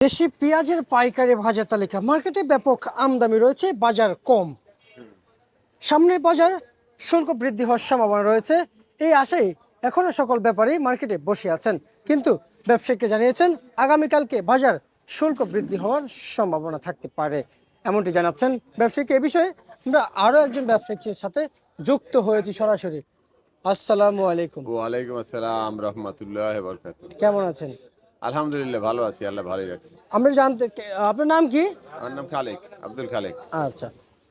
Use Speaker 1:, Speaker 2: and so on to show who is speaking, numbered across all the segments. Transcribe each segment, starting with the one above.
Speaker 1: দেশি পেঁয়াজের পাইকারি ভাজা তালিকা মার্কেটে ব্যাপক আমদানি রয়েছে, বাজার কম। সামনে বাজার শুল্ক বৃদ্ধি হওয়ার সম্ভাবনা রয়েছে, এই আশায় এখনো সকল ব্যাপারী মার্কেটে বসে আছেন। কিন্তু ব্যবসায়ীকে জানিয়েছেন আগামীকালকে বাজার শুল্ক বৃদ্ধি হওয়ার সম্ভাবনা থাকতে পারে, এমনটি জানাচ্ছেন ব্যবসায়ীকে। এ বিষয়ে আমরা আরো একজন ব্যবসায়ীর সাথে যুক্ত হয়েছি সরাসরি। আসসালামু আলাইকুম।
Speaker 2: ওয়ালাইকুম আসসালাম রহমতুল্লাহ বরকাতুহ।
Speaker 1: কেমন আছেন?
Speaker 2: আলহামদুলিল্লাহ ভালো আছি, আল্লাহ ভালোই রাখছে।
Speaker 1: আমরা জানতে, আপনার নাম কি?
Speaker 2: আমার নাম খালেক, আব্দুল খালেক,
Speaker 1: আচ্ছা,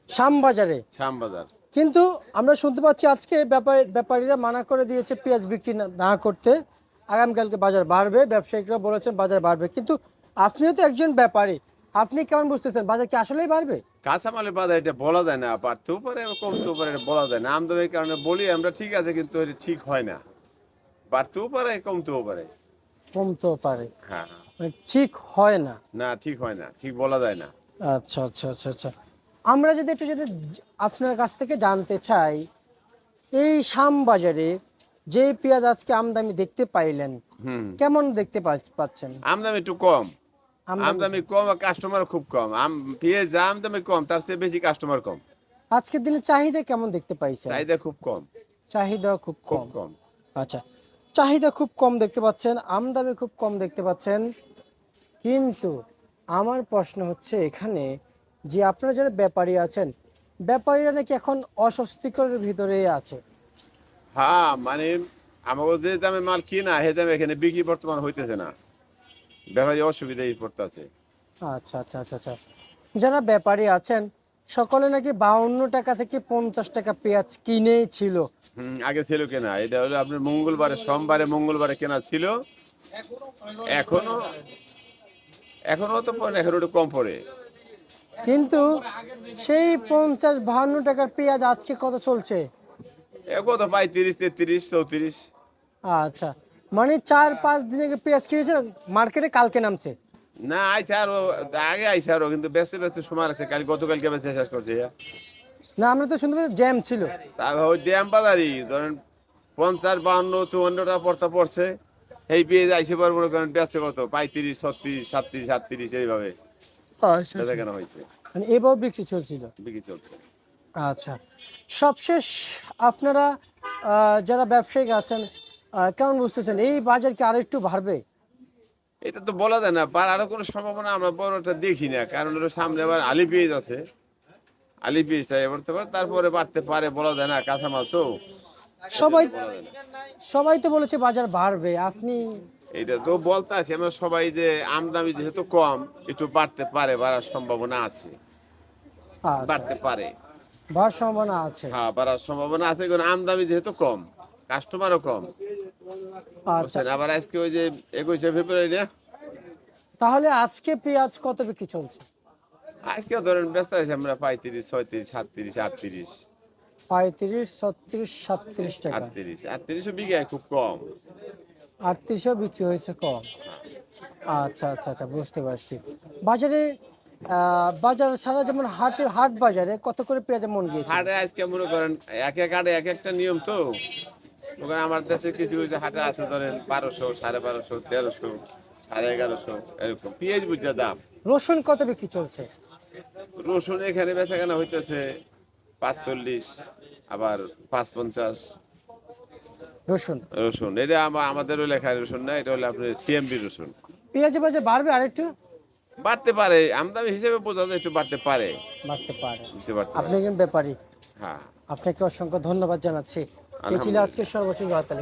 Speaker 1: শ্যামবাজারে।
Speaker 2: শ্যামবাজার।
Speaker 1: কিন্তু আমরা শুনতে পাচ্ছি আজকে ব্যাপারীরা মানা করে দিয়েছে পেঁয়াজ বিক্রি না করতে, আগামীকালকে বাজার বাড়বে। ব্যবসায়িকরা বলেছেন বাজার বাড়বে, কিন্তু আপনিও তো একজন ব্যাপারী, আপনি কেমন বুঝতেছেন বাজার কি আসলেই বাড়বে?
Speaker 2: কাঁচামালের বাজার এটা বলা যায় না, বাড়তেও পারে কমতেও পারে, এটা বলা যায় না। আমদানির কারণে বলি আমরা ঠিক আছে, কিন্তু এটা ঠিক হয় না, বাড়তেও পারে কমতেও পারে।
Speaker 1: কমতেও পারে,
Speaker 2: হ্যাঁ হ্যাঁ।
Speaker 1: মানে ঠিক হয় না।
Speaker 2: না, ঠিক হয় না, ঠিক বলা যায় না।
Speaker 1: আচ্ছা আচ্ছা আচ্ছা আচ্ছা। আমরা যদি আপনার কাছ থেকে জানতে চাই, এই শ্যামবাজারে যে পেঁয়াজ আজকে আমদানি দেখতে পাইলেন, কেমন দেখতে পাচ্ছেন?
Speaker 2: আমদানি একটু কম,
Speaker 1: আমদানি
Speaker 2: আমদানি কম আর কাস্টমার খুব কম। পেঁয়াজ যা আমদানি কম, তার চেয়ে বেশি কাস্টমার কম।
Speaker 1: আজকের দিনে চাহিদা কেমন দেখতে পাইছেন?
Speaker 2: চাহিদা খুব কম,
Speaker 1: চাহিদা খুব
Speaker 2: খুব
Speaker 1: কম।
Speaker 2: কম।
Speaker 1: আচ্ছা, চাহিদা খুব কম দেখতে পাচ্ছেন, আমদানি খুব কম দেখতে পাচ্ছেন। কিন্তু আমার প্রশ্ন হচ্ছে এখানে যে আপনারা যারা ব্যাপারী আছেন, ব্যাপারীরা নাকি এখন অস্বস্তিকর ভিতরেই আছে।
Speaker 2: হ্যাঁ, মানে আমাকে যে দামে মাল কিনা সে দামে এখানে বিক্রি বর্তমান হইতেছে না, ব্যাপারী অসুবিধায় পড়তেছে।
Speaker 1: আচ্ছা আচ্ছা আচ্ছা আচ্ছা। যারা ব্যাপারী আছেন সকলে নাকি 52 টাকা থেকে 50 টাকা পেঁয়াজ কিনেই ছিল।
Speaker 2: আগে ছিল কেনা, এটা হলো আপনার মঙ্গলবারে, সোমবারে মঙ্গলবারে কেনা ছিল। এখনো এখনো তো পড়ে, এখন একটু কম পড়ে।
Speaker 1: কিন্তু সেই 50-52 টাকার পেঁয়াজ আজকে কত চলছে?
Speaker 2: এ কত পাই, 30, 33, 34।
Speaker 1: আচ্ছা, মানে 4-5 দিন আগে পেঁয়াজ কিনেছে, মার্কেটে কালকে নামছে।
Speaker 2: না, আইসে আরো, আগে আইসে আরো, কিন্তু ব্যস্ত ব্যস্ত সময় আছে। গতকালকে বেঁচে শেষ করছে।
Speaker 1: না, আমরা তো শুনতে পাচ্ছি জ্যাম ছিল।
Speaker 2: তারপর ওই ড্যাম বাজারই ধরেন 50, 52, 54 টাকা পড়তা পড়ছে। এই পেঁয়াজ আইসে পর মনে করেন বেচছে কত, 35, 36, 37, 38 এইভাবে বেচা কেনা হয়েছে,
Speaker 1: মানে এবার বিক্রি চলছিল।
Speaker 2: বিক্রি চলছে।
Speaker 1: আচ্ছা, সবশেষ আপনারা যারা ব্যবসায়িক আছেন কেমন বুঝতেছেন এই বাজার কি আরেকটু বাড়বে?
Speaker 2: এটা তো বলা যায় না, আরো কোনো সম্ভাবনা আমরা বড়টা দেখি না, কারণ ওর সামনে আবার আলি পেঁয়াজ আছে, আলি পেঁয়াজটা এবার তো তারপরে বাড়তে পারে, বলা যায় না, কাঁচামাল তো।
Speaker 1: সবাই
Speaker 2: বলা যায় না।
Speaker 1: সবাই তো বলেছে বাজার বাড়বে, আপনি?
Speaker 2: এটা তো বলতে আছি আমরা সবাই যে আমদানি যেহেতু কম, একটু বাড়তে পারে, বাড়ার সম্ভাবনা আছে,
Speaker 1: আচ্ছা,
Speaker 2: বাড়তে পারে।
Speaker 1: বাড়ার সম্ভাবনা আছে।
Speaker 2: হ্যাঁ, বাড়ার সম্ভাবনা আছে, কারণ আমদানি যেহেতু কম, কাস্টমারও কম।
Speaker 1: আচ্ছা,
Speaker 2: বুঝছেন, আবার আজকে ওই যে 21শে ফেব্রুয়ারি না,
Speaker 1: তাহলে আজকে পেঁয়াজ কত বিক্রি চলছে?
Speaker 2: আজকে ধরেন ব্যস্ত আছি আমরা 35, 36, 37, 38,
Speaker 1: 35, 36, 37 টাকা।
Speaker 2: 38, 38 বিঘায় খুব কম।
Speaker 1: 38ও বিক্রি হয়েছে কম। আচ্ছা আচ্ছা আচ্ছা, বুঝতে পারছি। বাজারে বাজার ছাড়া যেমন হাট বাজারে কত করে পেঁয়াজ মন গিয়েছে?
Speaker 2: হাটে আজকে মনে করেন এক এক হাটে এক একটা নিয়ম তো। ওখানে আমার দেশে কিছু কিছু হাটে আছে ধরেন 1200, 1250, 1300, 1150 এরকম পেঁয়াজ বুঝা দাম।
Speaker 1: রসুন কত বিক্রি চলছে?
Speaker 2: রসুন এখানে বেচা কেনা হইতেছে 540, আবার 550।
Speaker 1: রসুন,
Speaker 2: রসুন এটা আমাদেরও লেখায় রসুন না, এটা হলো আপনার সিএমবি রসুন।
Speaker 1: পেঁয়াজের বাজার বাড়বে আরেকটু?
Speaker 2: বাড়তে পারে, আমদানি হিসেবে বোঝা যায় একটু বাড়তে পারে,
Speaker 1: বাড়তে পারে।
Speaker 2: দিতে পারতে
Speaker 1: আপনি
Speaker 2: পারে।
Speaker 1: একজন ব্যাপারী,
Speaker 2: হ্যাঁ,
Speaker 1: আপনাকে অসংখ্য ধন্যবাদ জানাচ্ছি। এই ছিল
Speaker 2: আলহামদুলিল্লাহ।
Speaker 1: আজকের সর্বশেষ বার্তা।